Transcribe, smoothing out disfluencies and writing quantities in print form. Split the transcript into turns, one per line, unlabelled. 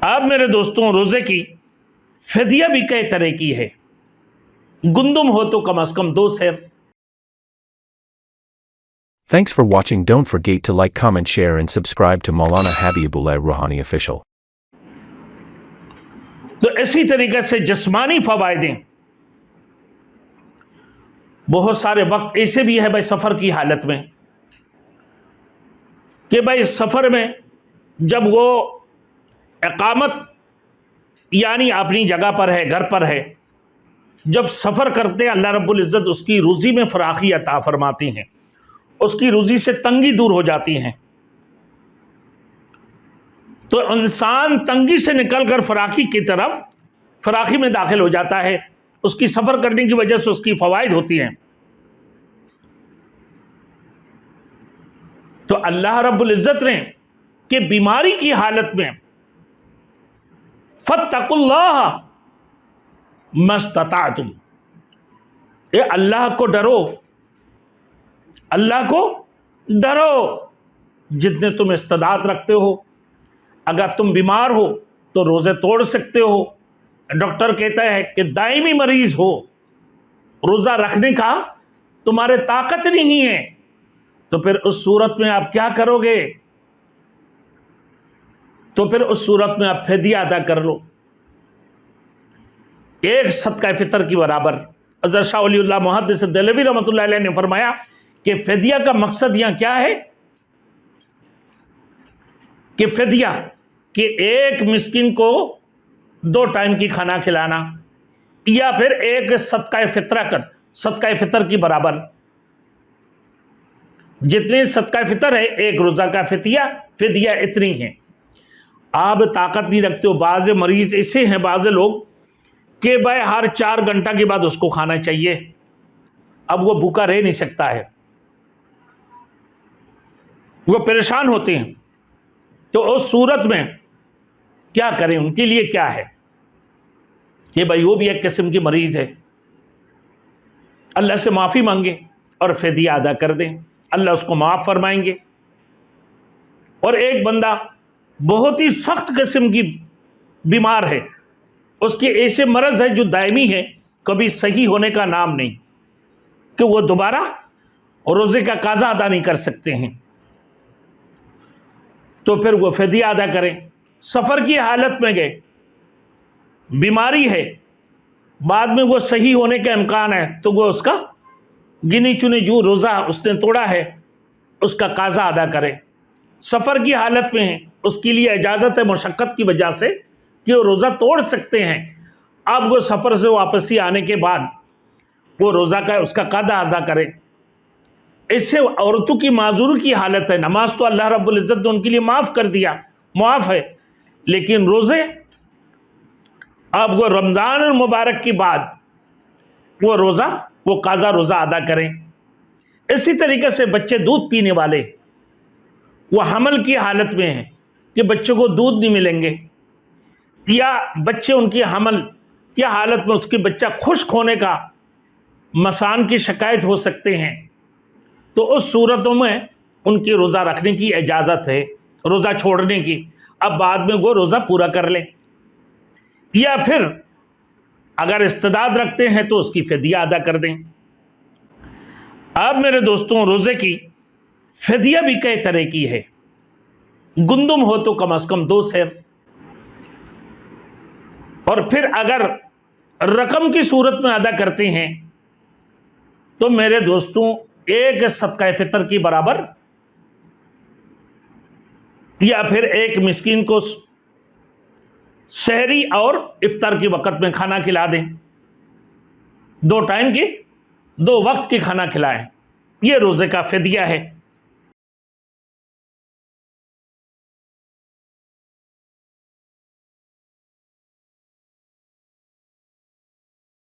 اب میرے دوستوں روزے کی فدیہ بھی کئی طرح کی ہے. گندم ہو تو کم از کم 2 سیر.
Thanks for watching. Don't forget to like, comment, share and subscribe to Maulana Habibullah Rouhani Official.
تو اسی طریقے سے جسمانی فوائد ہیں. بہت سارے وقت ایسے بھی ہے بھائی سفر کی حالت میں کہ بھائی سفر میں جب وہ اقامت یعنی اپنی جگہ پر ہے، گھر پر ہے، جب سفر کرتے اللہ رب العزت اس کی روزی میں فراخی عطا فرماتی ہیں، اس کی روزی سے تنگی دور ہو جاتی ہیں. تو انسان تنگی سے نکل کر فراخی میں داخل ہو جاتا ہے. اس کی سفر کرنے کی وجہ سے اس کی فوائد ہوتی ہیں. تو اللہ رب العزت نے کہ بیماری کی حالت میں فاتقوا اللہ ما استطعتم، اے اللہ کو ڈرو، اللہ کو ڈرو جتنے تم استطاعت رکھتے ہو. اگر تم بیمار ہو تو روزے توڑ سکتے ہو. ڈاکٹر کہتا ہے کہ دائمی مریض ہو، روزہ رکھنے کا تمہارے طاقت نہیں ہے، تو پھر اس صورت میں آپ کیا کرو گے؟ تو پھر اس صورت میں آپ فدیہ ادا کر لو. ایک صدقہ فطر کی برابر. حضرت شاہ ولی اللہ محدث دہلوی رحمۃ اللہ علیہ نے فرمایا کہ فدیہ کا مقصد یہاں کیا ہے کہ فدیہ کہ ایک مسکین کو 2 ٹائم کی کھانا کھلانا، یا پھر ایک صدقہ فطر کی برابر. جتنے صدقہ فطر ہے ایک روزہ کا فدیہ اتنی ہے. آپ طاقت نہیں رکھتے ہو. بعض مریض ایسے ہیں، بعض لوگ کہ بھائی ہر 4 گھنٹہ کے بعد اس کو کھانا چاہیے، اب وہ بھوکا رہ نہیں سکتا ہے، وہ پریشان ہوتے ہیں. تو اس صورت میں کیا کریں؟ ان کے لیے کیا ہے کہ بھائی وہ بھی ایک قسم کی مریض ہے، اللہ سے معافی مانگے اور فدیہ ادا کر دیں، اللہ اس کو معاف فرمائیں گے. اور ایک بندہ بہت ہی سخت قسم کی بیمار ہے، اس کے ایسے مرض ہے جو دائمی ہے، کبھی صحیح ہونے کا نام نہیں، کہ وہ دوبارہ روزے کا قضا ادا نہیں کر سکتے ہیں، تو پھر وہ فدیہ ادا کریں. سفر کی حالت میں گئے، بیماری ہے، بعد میں وہ صحیح ہونے کا امکان ہے، تو وہ اس کا گنی چنی جو روزہ اس نے توڑا ہے اس کا قضا ادا کرے. سفر کی حالت میں ہے، اس کے لیے اجازت ہے مشقت کی وجہ سے کہ وہ روزہ توڑ سکتے ہیں. اب وہ سفر سے واپسی آنے کے بعد وہ روزہ کا اس کا قضا ادا کرے. ایسے عورتوں کی معذور کی حالت ہے، نماز تو اللہ رب العزت نے ان کے لیے معاف کر دیا، معاف ہے، لیکن روزے اب وہ رمضان المبارک کے بعد وہ قضا روزہ ادا کریں. اسی طریقے سے بچے دودھ پینے والے، وہ حمل کی حالت میں ہیں کہ بچوں کو دودھ نہیں ملیں گے، یا بچے ان کی حمل کی حالت میں اس کے بچہ خشک ہونے کا مسان کی شکایت ہو سکتے ہیں، تو اس صورتوں میں ان کی روزہ رکھنے کی اجازت ہے، روزہ چھوڑنے کی. اب بعد میں وہ روزہ پورا کر لیں، یا پھر اگر استعداد رکھتے ہیں تو اس کی فدیہ ادا کر دیں. اب میرے دوستوں روزے کی فدیہ بھی کئی طرح کی ہے. گندم ہو تو کم از کم 2 سیر، اور پھر اگر رقم کی صورت میں ادا کرتے ہیں تو میرے دوستوں ایک صدقہ فطر کی برابر، یا پھر ایک مسکین کو سحری اور افطار کے وقت میں کھانا کھلا دیں، 2 ٹائم کی 2 وقت کی کھانا کھلائیں. یہ روزے کا فدیہ ہے.